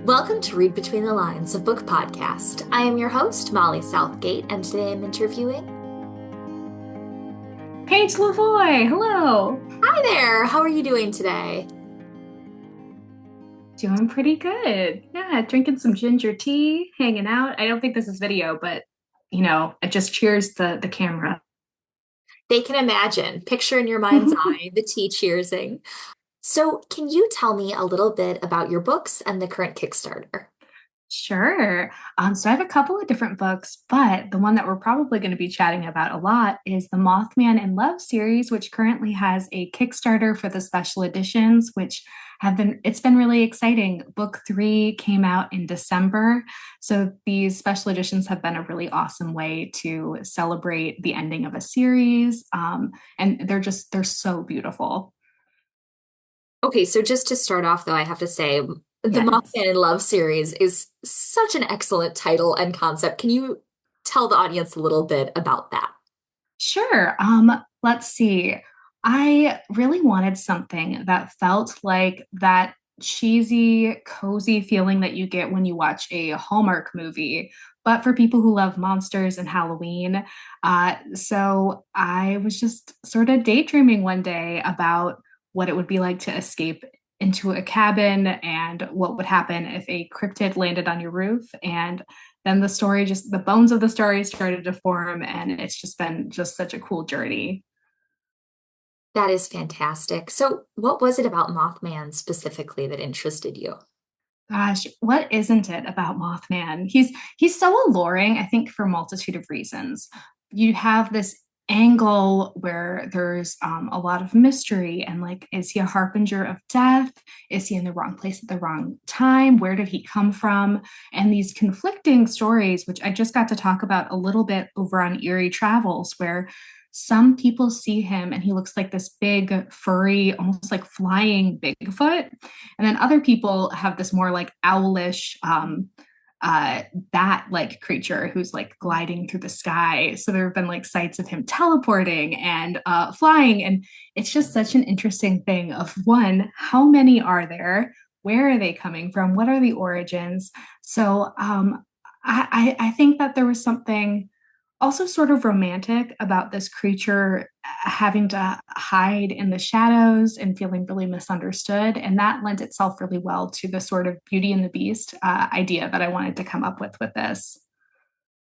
Welcome to Read Between the Lines, a book podcast. I am your host, Molly Southgate, and today I'm interviewing. Paige Lavoie, hello. Hi there, how are you doing today? Doing pretty good. Yeah, drinking some ginger tea, hanging out. I don't think this is video, but it just cheers the camera. They can imagine, picture in your mind's eye, the tea cheersing. So, can you tell me a little bit about your books and the current Kickstarter? Sure. So I have a couple of different books, but the one that we're probably going to be chatting about a lot is the Mothman in Love series, which currently has a Kickstarter for the special editions, which it's been really exciting. Book 3 came out in December. So these special editions have been a really awesome way to celebrate the ending of a series. And they're so beautiful. Okay, so just to start off, though, I have to say the Yes. Mothman in Love series is such an excellent title and concept. Can you tell the audience a little bit about that? Sure. Let's see. I really wanted something that felt like that cheesy, cozy feeling that you get when you watch a Hallmark movie, but for people who love monsters and Halloween. So I was just sort of daydreaming one day about what it would be like to escape into a cabin and what would happen if a cryptid landed on your roof. And then the bones of the story started to form, and it's just been just such a cool journey. That is fantastic. So, what was it about Mothman specifically that interested you? Gosh, what isn't it about Mothman? He's so alluring, I think, for a multitude of reasons. You have this angle where there's a lot of mystery and like, is he a harbinger of death? Is he in the wrong place at the wrong time? Where did he come from? And these conflicting stories, which I just got to talk about a little bit over on Eerie Travels, where some people see him and he looks like this big, furry, almost like flying Bigfoot. And then other people have this more like owlish bat like creature who's like gliding through the sky. So there have been like sights of him teleporting and flying. And it's just such an interesting thing of one, how many are there? Where are they coming from? What are the origins? So I think that there was something also sort of romantic about this creature having to hide in the shadows and feeling really misunderstood. And that lent itself really well to the sort of Beauty and the Beast idea that I wanted to come up with this.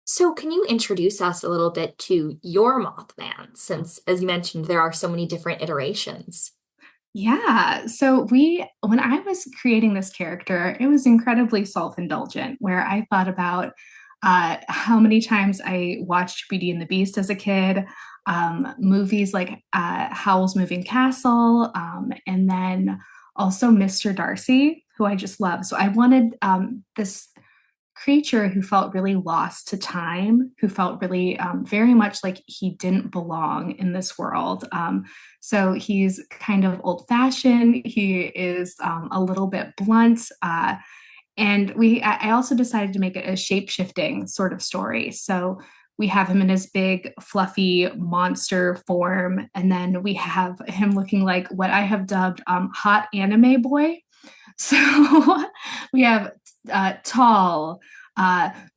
So, can you introduce us a little bit to your Mothman, since, as you mentioned, there are so many different iterations? Yeah. When I was creating this character, it was incredibly self indulgent, where I thought about how many times I watched Beauty and the Beast as a kid, movies like Howl's Moving Castle, and then also Mr. Darcy, who I just love. So I wanted this creature who felt really lost to time, who felt really very much like he didn't belong in this world. So he's kind of old fashioned, he is a little bit blunt. I also decided to make it a shape shifting sort of story. So we have him in his big, fluffy monster form. And then we have him looking like what I have dubbed hot anime boy. So we have tall,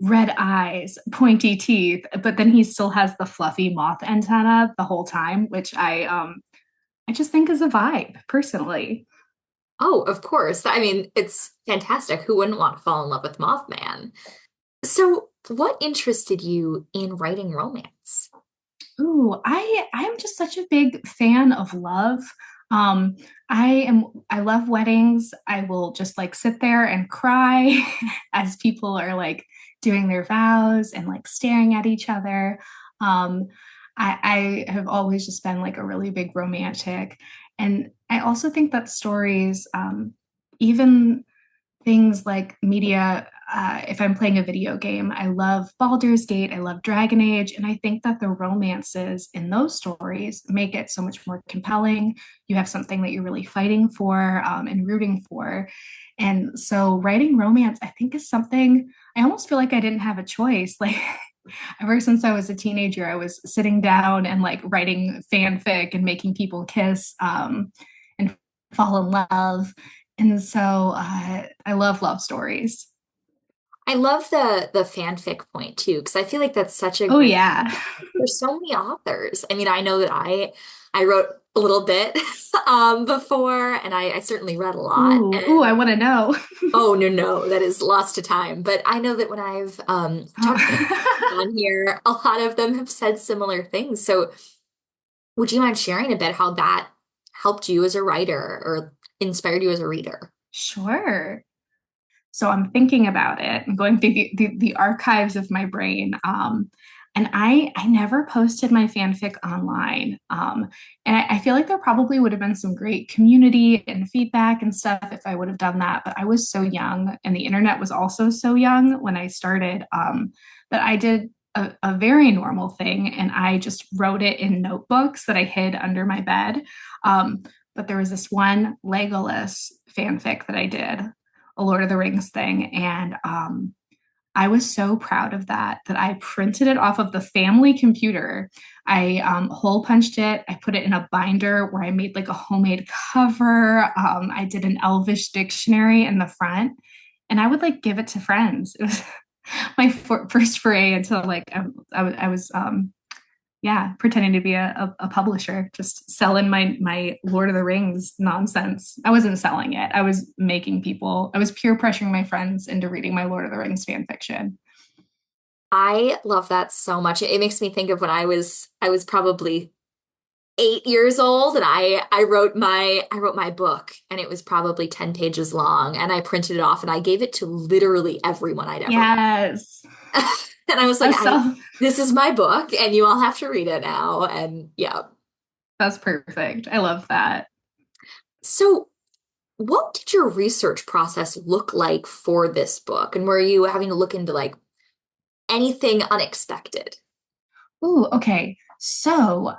red eyes, pointy teeth, but then he still has the fluffy moth antenna the whole time, which I just think is a vibe personally. Oh, of course. I mean, it's fantastic. Who wouldn't want to fall in love with Mothman? So, what interested you in writing romance? Ooh, I'm just such a big fan of love. Um, I love weddings. I will just like sit there and cry as people are like doing their vows and like staring at each other. Um, I have always just been like a really big romantic. And I also think that stories, even things like media. If I'm playing a video game, I love Baldur's Gate, I love Dragon Age, and I think that the romances in those stories make it so much more compelling. You have something that you're really fighting for and rooting for. And so writing romance, I think, is something I almost feel like I didn't have a choice. Like, ever since I was a teenager, I was sitting down and like writing fanfic and making people kiss and fall in love. And so I love love stories. I love the fanfic point too, because I feel like that's such a Oh great. yeah. There's so many authors. I mean, I know that I wrote a little bit before, and I certainly read a lot. Ooh, I want to know. Oh, no, no, that is lost to time. But I know that when I've talked to people Oh. on here, a lot of them have said similar things. So would you mind sharing a bit how that helped you as a writer or inspired you as a reader? Sure. So I'm thinking about it. I'm going through the archives of my brain. And I never posted my fanfic online. And I feel like there probably would have been some great community and feedback and stuff if I would have done that. But I was so young, and the internet was also so young when I started, that I did a very normal thing. And I just wrote it in notebooks that I hid under my bed. But there was this one Legolas fanfic that I did, a Lord of the Rings thing. And I was so proud of that I printed it off of the family computer. I hole punched it. I put it in a binder where I made like a homemade cover. I did an Elvish dictionary in the front, and I would like give it to friends. It was my first foray into like I was yeah, pretending to be a publisher, just selling my Lord of the Rings nonsense. I wasn't selling it. I was making people, I was peer pressuring my friends into reading my Lord of the Rings fan fiction. I love that so much. It makes me think of when I was probably 8 years old and I wrote my book and it was probably 10 pages long and I printed it off and I gave it to literally everyone I'd ever met. Yes. And I was like, That's so, this is my book and you all have to read it now. And yeah. that's perfect. I love that. So what did your research process look like for this book? And were you having to look into like anything unexpected? Ooh, okay. So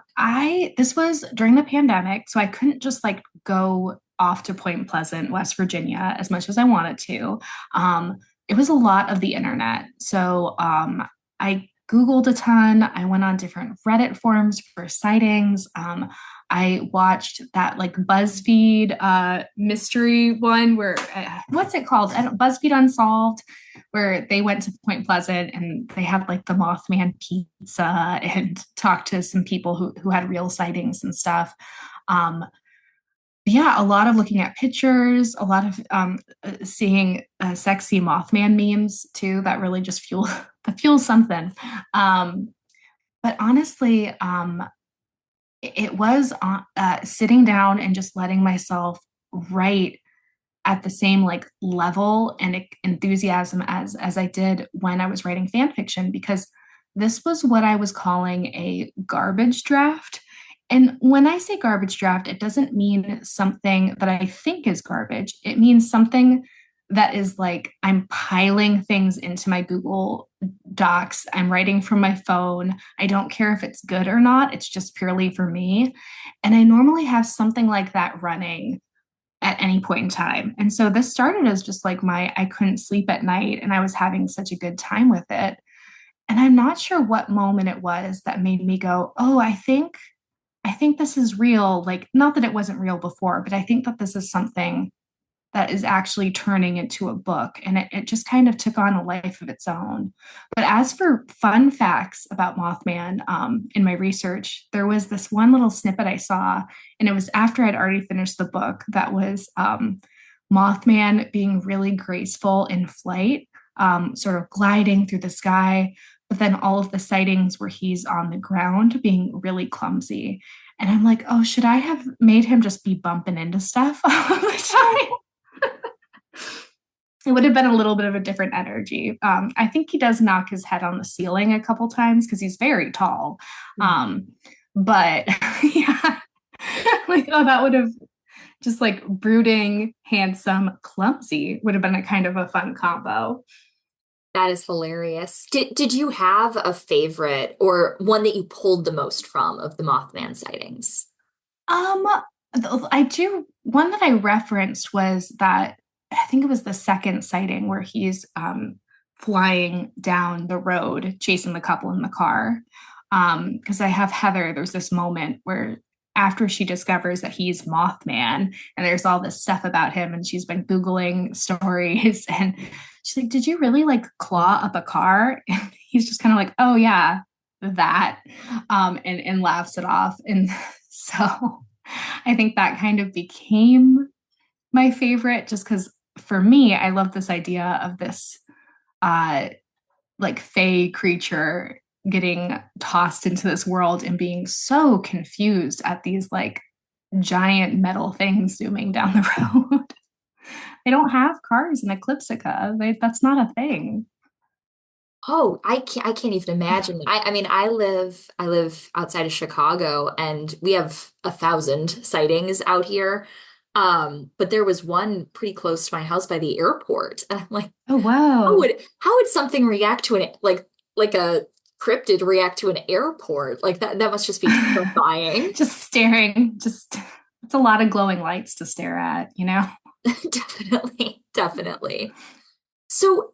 this was during the pandemic, so I couldn't just like go off to Point Pleasant, West Virginia, as much as I wanted to. It was a lot of the internet. So I Googled a ton. I went on different Reddit forums for sightings. I watched that like BuzzFeed mystery one where, what's it called? I don't, BuzzFeed Unsolved, where they went to Point Pleasant and they had like the Mothman pizza and talked to some people who had real sightings and stuff. Um, yeah, a lot of looking at pictures, a lot of seeing sexy Mothman memes too. That really just that fuels something. Um, but honestly, it was sitting down and just letting myself write at the same like level and enthusiasm as I did when I was writing fan fiction, because this was what I was calling a garbage draft. And when I say garbage draft, it doesn't mean something that I think is garbage. It means something that is like I'm piling things into my Google Docs. I'm writing from my phone. I don't care if it's good or not. It's just purely for me. And I normally have something like that running at any point in time. And so this started as just like I couldn't sleep at night and I was having such a good time with it. And I'm not sure what moment it was that made me go, "Oh, I think this is real." Like not that it wasn't real before, but I think that this is something that is actually turning into a book. And it just kind of took on a life of its own. But as for fun facts about Mothman, in my research, there was this one little snippet I saw, and it was after I'd already finished the book, that was Mothman being really graceful in flight, sort of gliding through the sky. But then all of the sightings where he's on the ground being really clumsy. And I'm like, oh, should I have made him just be bumping into stuff all the time? It would have been a little bit of a different energy. I think he does knock his head on the ceiling a couple times because he's very tall. Um, but yeah, like, oh, that would have just like brooding, handsome, clumsy would have been a kind of a fun combo. That is hilarious. Did you have a favorite or one that you pulled the most from of the Mothman sightings? Um, I do. One that I referenced was that I think it was the second sighting where he's flying down the road, chasing the couple in the car. Because I have Heather, there's this moment where after she discovers that he's Mothman, and there's all this stuff about him, and she's been Googling stories, and she's like, "Did you really like claw up a car?" And he's just kind of like, "Oh yeah, that," and laughs it off. And so I think that kind of became my favorite, just because for me, I love this idea of this uh like fae creature getting tossed into this world and being so confused at these like giant metal things zooming down the road. They don't have cars in Eclipsica. That's not a thing. Oh, I can't even imagine. I mean, I live outside of Chicago, and we have 1,000 sightings out here. But there was one pretty close to my house by the airport. And I'm like, Oh, whoa. how would something react to an like a cryptid react to an airport? Like that must just be terrifying. Just staring, just it's a lot of glowing lights to stare at, you know? Definitely, definitely. So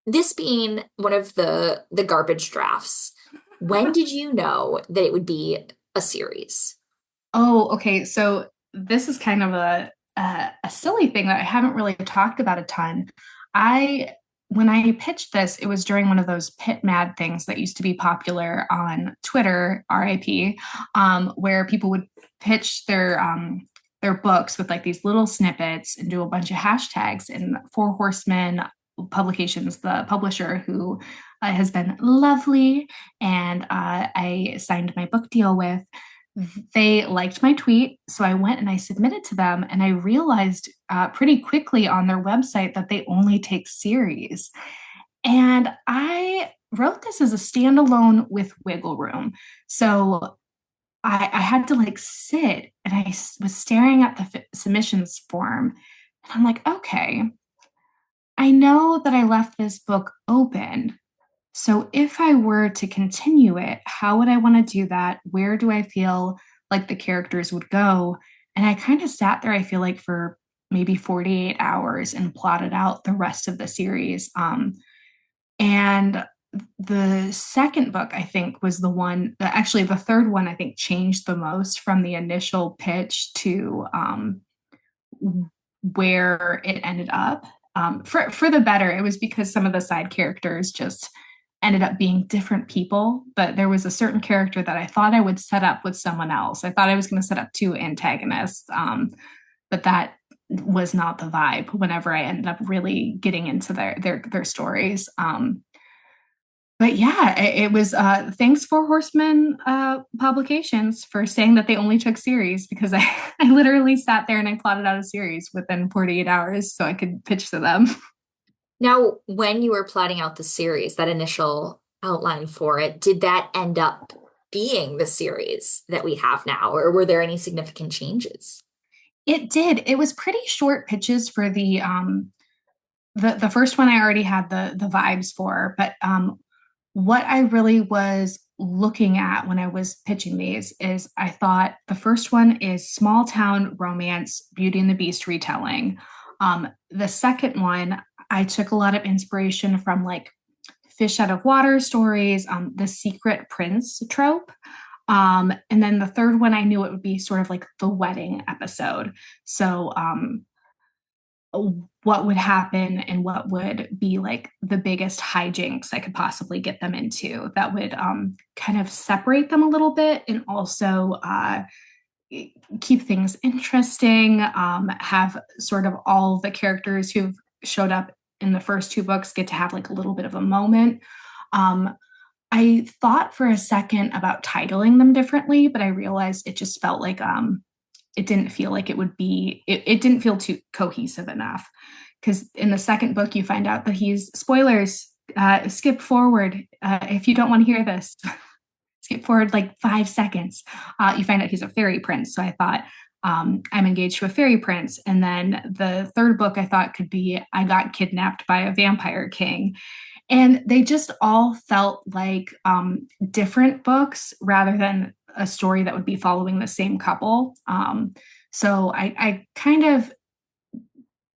this being one of the garbage drafts, when did you know that it would be a series? Oh, okay. So this is kind of a silly thing that I haven't really talked about a ton. I When I pitched this, it was during one of those pit mad things that used to be popular on Twitter, RIP, where people would pitch their books with like these little snippets and do a bunch of hashtags. And Four Horsemen Publications, the publisher who has been lovely, and I signed my book deal with, they liked my tweet. So I went and I submitted to them, and I realized pretty quickly on their website that they only take series. And I wrote this as a standalone with wiggle room. So I had to like sit, and was staring at the submissions form. And I'm like, okay, I know that I left this book open. So if I were to continue it, how would I want to do that? Where do I feel like the characters would go? And I kind of sat there, I feel like, for maybe 48 hours and plotted out the rest of the series. And the second book, I think, was the one that actually the third one, I think, changed the most from the initial pitch to where it ended up. For the better. It was because some of the side characters just ended up being different people. But there was a certain character that I thought I would set up with someone else. I thought I was going to set up two antagonists, but that was not the vibe whenever I ended up really getting into their stories. But yeah, it was thanks for Horseman Publications for saying that they only took series, because I literally sat there and I plotted out a series within 48 hours so I could pitch to them. Now, when you were plotting out the series, that initial outline for it, did that end up being the series that we have now, or were there any significant changes? It did. It was pretty short pitches for the first one. I already had the vibes for, but what I really was looking at when I was pitching these is I thought the first one is small town romance, Beauty and the Beast retelling. The second one, I took a lot of inspiration from like fish out of water stories, the secret prince trope. And then the third one, I knew it would be sort of like the wedding episode. So, what would happen and what would be like the biggest hijinks I could possibly get them into that would kind of separate them a little bit, and also keep things interesting, have sort of all the characters who've showed up in the first two books get to have like a little bit of a moment. Um, I thought for a second about titling them differently, but I realized it just felt like it didn't feel like it would be, it didn't feel too cohesive enough. Because in the second book, you find out that he's, spoilers, skip forward if you don't want to hear this, skip forward like 5 seconds. You find out he's a fairy prince. So I thought, I'm engaged to a fairy prince. And then the third book I thought could be I got kidnapped by a vampire king. And they just all felt like different books rather than a story that would be following the same couple. So I kind of,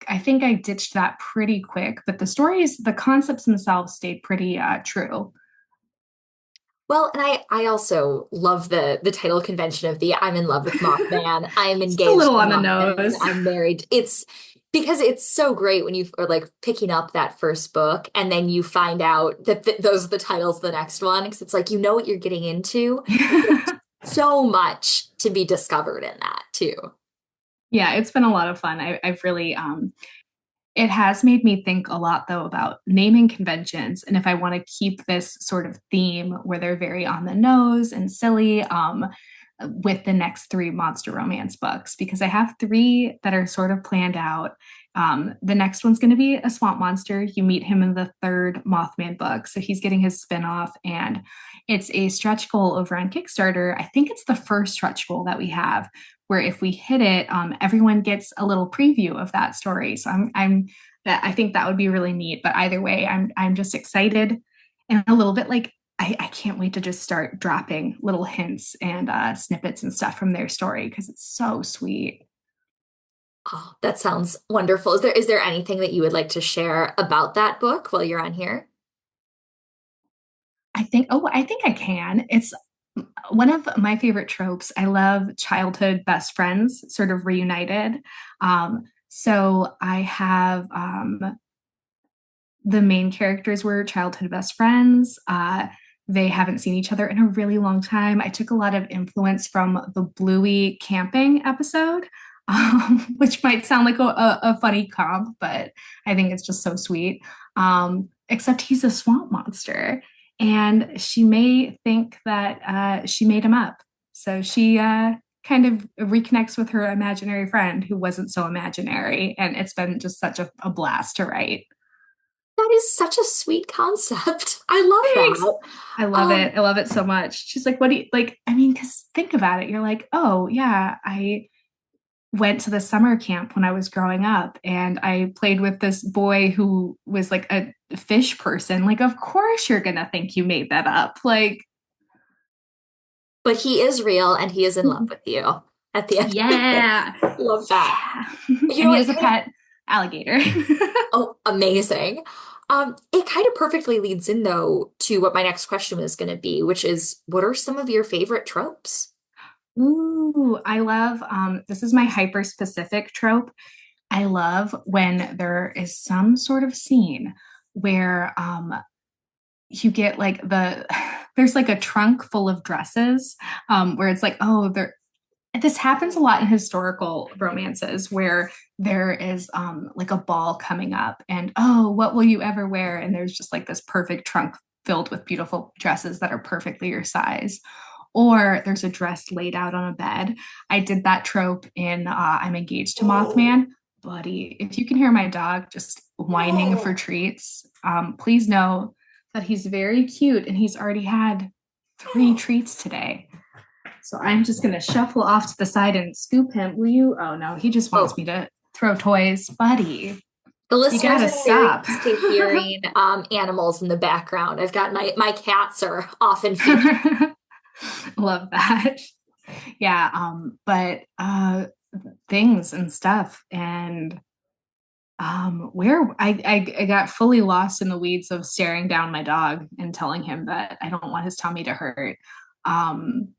I think I ditched that pretty quick, but the stories, the concepts themselves stayed pretty true. Well, and I also love the title convention of the I'm in love with Mothman, I'm Just a engaged little to on the Mothman, nose. I'm married. It's because it's so great when you are like picking up that first book and then you find out that those are the titles of the next one because it's like you know what you're getting into. There's so much to be discovered in that too. Yeah, it's been a lot of fun. I've really it has made me think a lot, though, about naming conventions and if I want to keep this sort of theme where they're very on the nose and silly with the next three monster romance books, because I have three that are sort of planned out. The next one's going to be a swamp monster. You meet him in the third Mothman book. So he's getting his spinoff, and it's a stretch goal over on Kickstarter. I think it's the first stretch goal that we have, where if we hit it, everyone gets a little preview of that story. So I'm that I think that would be really neat. But either way, I'm just excited and a little bit like I can't wait to just start dropping little hints and snippets and stuff from their story because it's so sweet. Oh, that sounds wonderful. Is there anything that you would like to share about that book while you're on here? I think I can. It's one of my favorite tropes. I love childhood best friends sort of reunited. So I have the main characters were childhood best friends. They haven't seen each other in a really long time. I took a lot of influence from the Bluey camping episode, which might sound like a funny comp, but I think it's just so sweet. Except he's a swamp monster, and she may think that she made him up. So she kind of reconnects with her imaginary friend who wasn't so imaginary, and it's been just such a blast to write. That is such a sweet concept. I love Thanks. that. I love Um, it. I love it so much. She's like, what do you like? I mean, because think about it. You're like, oh, yeah, I went to the summer camp when I was growing up and I played with this boy who was like a fish person. Like, of course you're going to think you made that up. Like, but he is real and he is in love with you at the end of the day. yeah, Love that. yeah. You And know, he it has a kind of, pet alligator. oh, amazing. It kind of perfectly leads in though to what my next question was going to be, which is what are some of your favorite tropes? Ooh, I love this is my hyper specific trope. I love when there is some sort of scene where you get like there's like a trunk full of dresses where it's like, oh, there this happens a lot in historical romances where there is like a ball coming up and oh, what will you ever wear? And there's just like this perfect trunk filled with beautiful dresses that are perfectly your size. Or there's a dress laid out on a bed. I did that trope in I'm Engaged to Mothman. Buddy, if you can hear my dog just whining for treats, please know that he's very cute and he's already had three treats today. So I'm just going to shuffle off to the side and scoop him. Will you? Oh no, he just wants Oh, me to throw toys. Buddy, the you listeners gotta are very stop. used to hearing animals in the background. I've got my cats are often featured. Love that. Yeah, but things and stuff and where I got fully lost in the weeds of staring down my dog and telling him that I don't want his tummy to hurt. Um,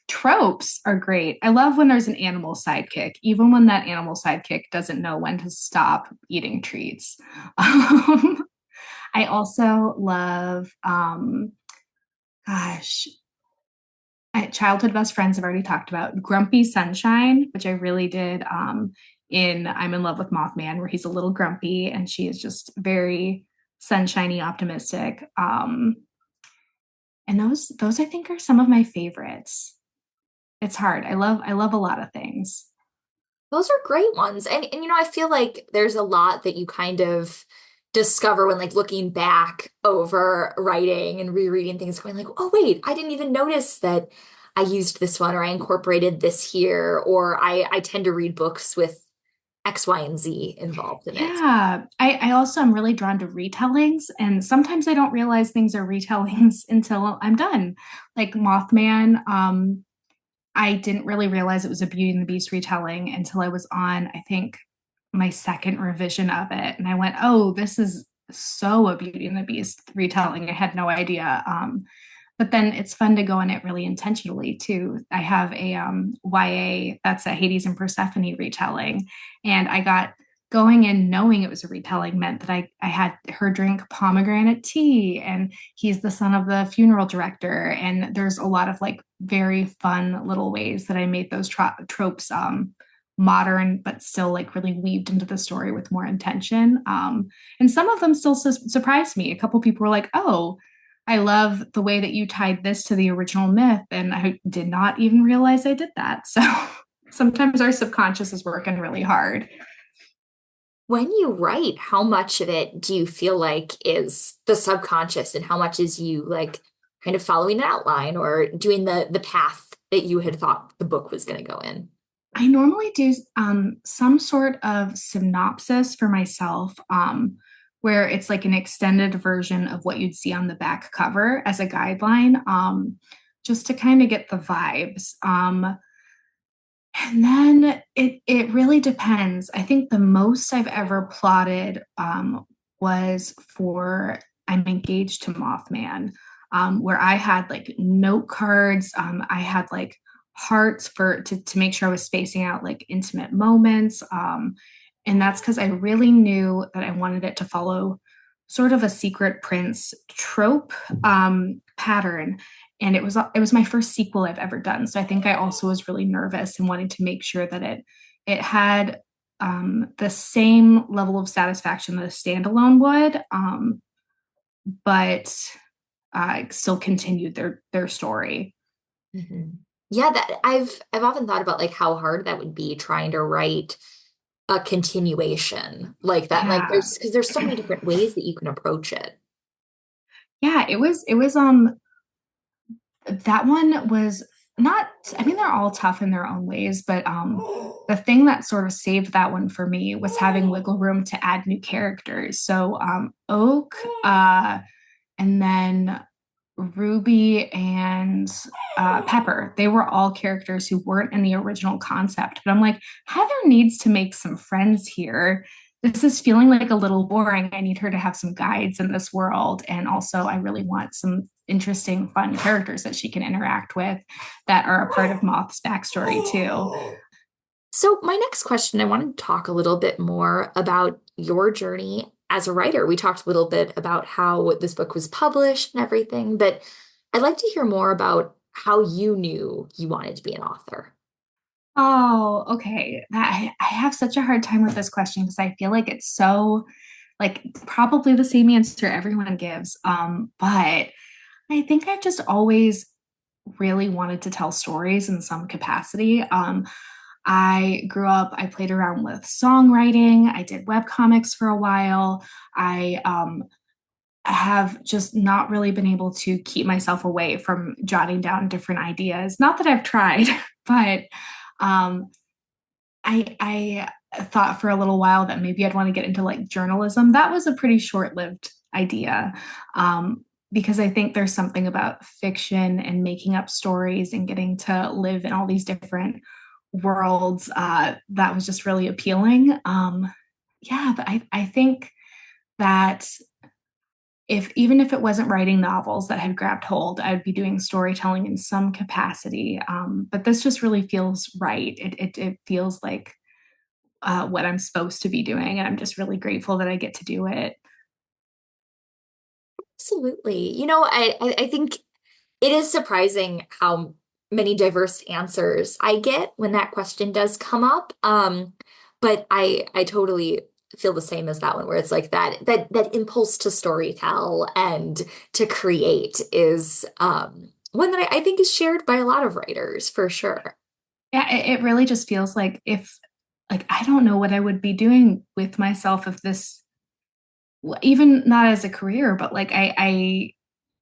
Tropes are great. I love when there's an animal sidekick, even when that animal sidekick doesn't know when to stop eating treats. I also love, gosh, childhood best friends I've already talked about. Grumpy Sunshine, which I really did in I'm in Love with Mothman, where he's a little grumpy and she is just very sunshiny, optimistic. And those I think are some of my favorites. It's hard. I love a lot of things. Those are great ones. And I feel like there's a lot that you kind of discover when like looking back over writing and rereading things, going like, oh wait, I didn't even notice that I used this one or I incorporated this here, or I tend to read books with X, Y, and Z involved in it. Yeah, I also am really drawn to retellings, and sometimes I don't realize things are retellings until I'm done. Like Mothman, I didn't really realize it was a Beauty and the Beast retelling until I was on, I think, my second revision of it. And I went, oh, this is so a Beauty and the Beast retelling. I had no idea. but then it's fun to go in it really intentionally too. I have a YA that's a Hades and Persephone retelling, and I got going in knowing it was a retelling meant that I had her drink pomegranate tea, and he's the son of the funeral director, and there's a lot of like very fun little ways that I made those tropes modern but still like really weaved into the story with more intention. And some of them still surprised me. A couple people were like, oh, I love the way that you tied this to the original myth, and I did not even realize I did that. So sometimes our subconscious is working really hard. When you write, how much of it do you feel like is the subconscious and how much is you like kind of following an outline or doing the path that you had thought the book was going to go in? I normally do some sort of synopsis for myself, where it's like an extended version of what you'd see on the back cover as a guideline, just to kind of get the vibes. And then it really depends. I think the most I've ever plotted was for I'm engaged to Mothman, where I had like note cards. I had like hearts for to make sure I was spacing out like intimate moments. And that's because I really knew that I wanted it to follow sort of a secret prince trope pattern, and it was my first sequel I've ever done. So I think I also was really nervous and wanting to make sure that it had the same level of satisfaction that a standalone would, but still continued their story. Mhm. Yeah, that I've often thought about like how hard that would be trying to write a continuation like that. Like Yeah, there's so many different ways that you can approach it. yeah. It was that one was not, I mean, they're all tough in their own ways, but the thing that sort of saved that one for me was having wiggle room to add new characters. So Oak, and then Ruby and Pepper, they were all characters who weren't in the original concept. But I'm like, Heather needs to make some friends here. This is feeling like a little boring. I need her to have some guides in this world. And also, I really want some interesting, fun characters that she can interact with that are a part of Moth's backstory, too. So my next question, I wanted to talk a little bit more about your journey as a writer. We talked a little bit about how this book was published and everything, but I'd like to hear more about how you knew you wanted to be an author. Oh, okay. I have such a hard time with this question because I feel like it's so like probably the same answer everyone gives. But I think I've just always really wanted to tell stories in some capacity. I grew up, I played around with songwriting, I did web comics for a while. I have just not really been able to keep myself away from jotting down different ideas. Not that I've tried, but um, I thought for a little while that maybe I'd want to get into like journalism. That was a pretty short-lived idea. Because I think there's something about fiction and making up stories and getting to live in all these different worlds that was just really appealing. Yeah, but I think that if even if it wasn't writing novels that had grabbed hold, I'd be doing storytelling in some capacity. But this just really feels right. It feels like what I'm supposed to be doing, and I'm just really grateful that I get to do it. Absolutely. I think it is surprising how many diverse answers I get when that question does come up. But I totally feel the same as that one, where it's like that impulse to storytell and to create is one that I think is shared by a lot of writers for sure. Yeah, it really just feels like if like I don't know what I would be doing with myself if this even not as a career, but like I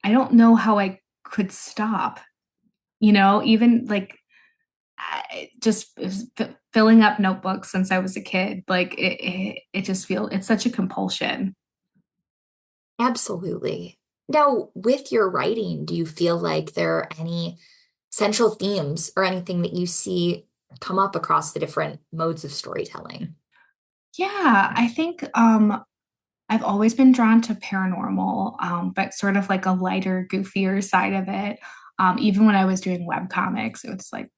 don't know how I could stop. Even like just filling up notebooks since I was a kid. Like it just feels it's such a compulsion. Absolutely. Now, with your writing, do you feel like there are any central themes or anything that you see come up across the different modes of storytelling? Yeah, I think I've always been drawn to paranormal, but sort of like a lighter, goofier side of it. Even when I was doing web comics, it was like,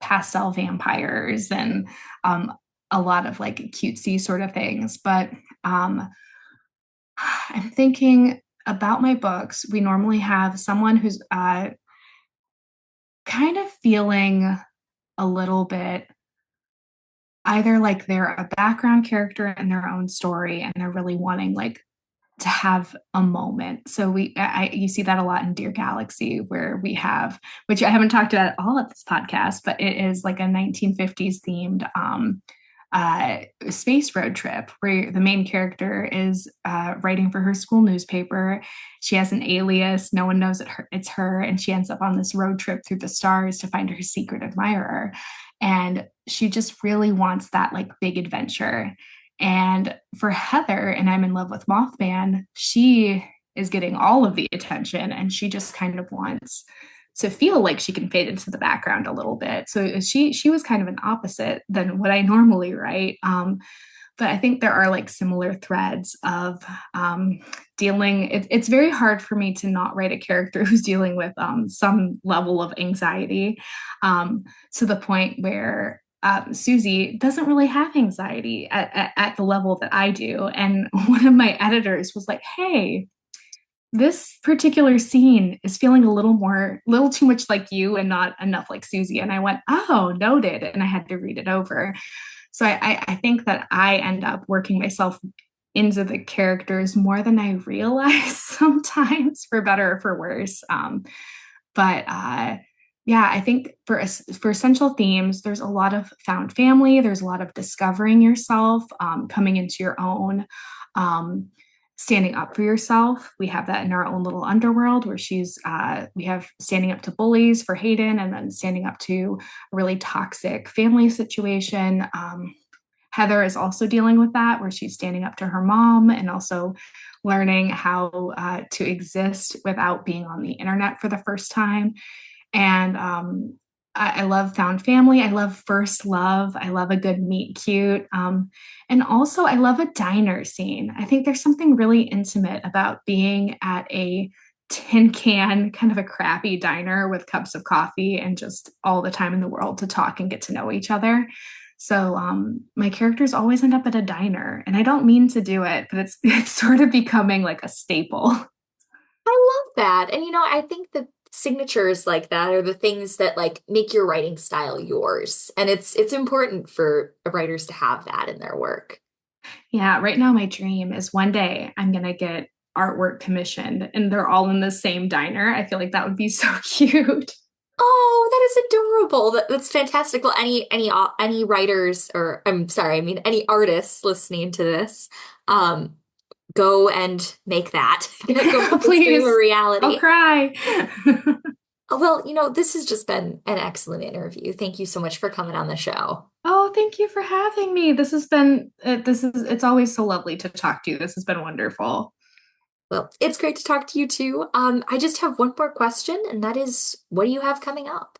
pastel vampires and um, a lot of like cutesy sort of things. But um, I'm thinking about my books. We normally have someone who's kind of feeling a little bit either like they're a background character in their own story and they're really wanting like to have a moment. So you see that a lot in Dear Galaxy, where we have, which I haven't talked about at all at this podcast, but it is like a 1950s themed uh, space road trip where the main character is writing for her school newspaper. She has an alias, no one knows it's her, and she ends up on this road trip through the stars to find her secret admirer. And she just really wants that like big adventure. And for Heather, and I'm in love with Mothman, she is getting all of the attention and she just kind of wants to feel like she can fade into the background a little bit. So she was kind of an opposite than what I normally write. But I think there are like similar threads of dealing. It's very hard for me to not write a character who's dealing with some level of anxiety, to the point where Susie doesn't really have anxiety at the level that I do. And one of my editors was like, "Hey, this particular scene is feeling little too much like you and not enough like Susie." And I went, "Oh, noted." And I had to read it over. So I think that I end up working myself into the characters more than I realize sometimes, for better or for worse. But yeah, I think for essential themes, there's a lot of found family. There's a lot of discovering yourself, coming into your own, um, standing up for yourself. We have that in our own little underworld where we have standing up to bullies for Hayden, and then standing up to a really toxic family situation. Heather is also dealing with that, where she's standing up to her mom and also learning how to exist without being on the internet for the first time. And I love found family. I love first love. I love a good meet cute. And also, I love a diner scene. I think there's something really intimate about being at a tin can, kind of a crappy diner with cups of coffee and just all the time in the world to talk and get to know each other. So my characters always end up at a diner, and I don't mean to do it, but it's sort of becoming like a staple. I love that. And I think the signatures like that are the things that like make your writing style yours. And it's important for writers to have that in their work. Yeah, right now my dream is one day I'm gonna get artwork commissioned and they're all in the same diner. I feel like that would be so cute. Oh, that is adorable. That's fantastic. Well, any writers, or I'm sorry, I mean any artists listening to this, um, go and make that. Go make this dream a Please, I'll reality. cry. Well, this has just been an excellent interview. Thank you so much for coming on the show. Oh, thank you for having me. It's always so lovely to talk to you. This has been wonderful. Well, it's great to talk to you too. I just have one more question, and that is, what do you have coming up?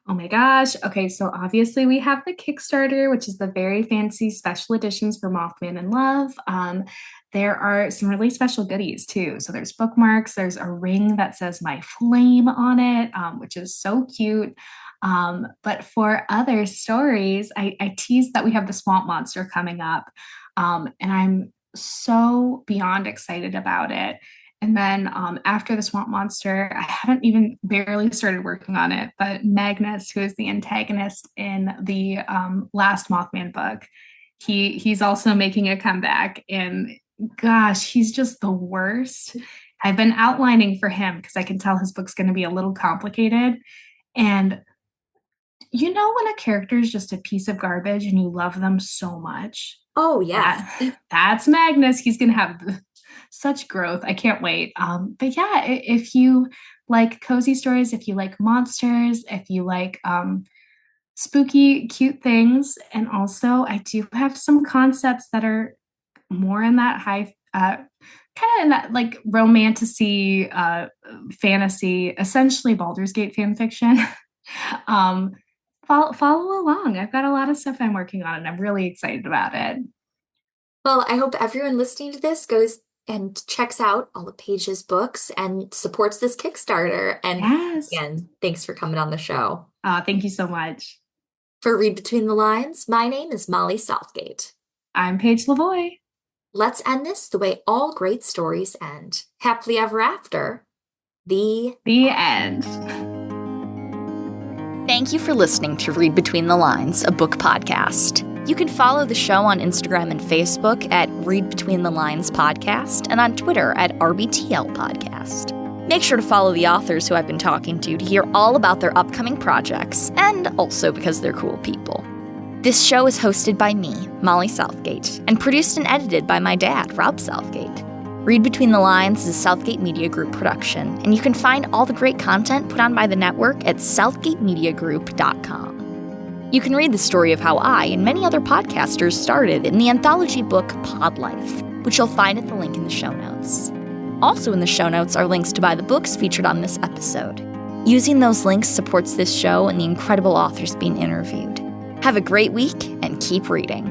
Oh my gosh. Okay, so obviously we have the Kickstarter, which is the very fancy special editions for Mothman and Love. There are some really special goodies too. So there's bookmarks, there's a ring that says my flame on it, which is so cute. But for other stories, I teased that we have the Swamp Monster coming up, and I'm so beyond excited about it. And then after the Swamp Monster, I haven't even barely started working on it, but Magnus, who is the antagonist in the last Mothman book, he's also making a comeback. And gosh, he's just the worst. I've been outlining for him because I can tell his book's going to be a little complicated. And when a character is just a piece of garbage and you love them so much, Oh, yes. that's Magnus. He's going to have such growth. I can't wait. But yeah, if you like cozy stories, if you like monsters, if you like spooky, cute things, and also I do have some concepts that are more in that high, kind of in that like romantasy, fantasy, essentially Baldur's Gate fan fiction. um, follow along. I've got a lot of stuff I'm working on, and I'm really excited about it. Well, I hope everyone listening to this goes and checks out all of Paige's books and supports this Kickstarter. And Yes. again, thanks for coming on the show. Thank you so much. For Read Between the Lines, my name is Molly Southgate. I'm Paige Lavoie. Let's end this the way all great stories end. Happily ever after. The The end. Thank you for listening to Read Between the Lines, a book podcast. You can follow the show on Instagram and Facebook at Read Between the Lines Podcast and on Twitter at RBTL Podcast. Make sure to follow the authors who I've been talking to hear all about their upcoming projects, and also because they're cool people. This show is hosted by me, Molly Southgate, and produced and edited by my dad, Rob Southgate. Read Between the Lines is a Southgate Media Group production, and you can find all the great content put on by the network at southgatemediagroup.com. You can read the story of how I and many other podcasters started in the anthology book Pod Life, which you'll find at the link in the show notes. Also in the show notes are links to buy the books featured on this episode. Using those links supports this show and the incredible authors being interviewed. Have a great week and keep reading.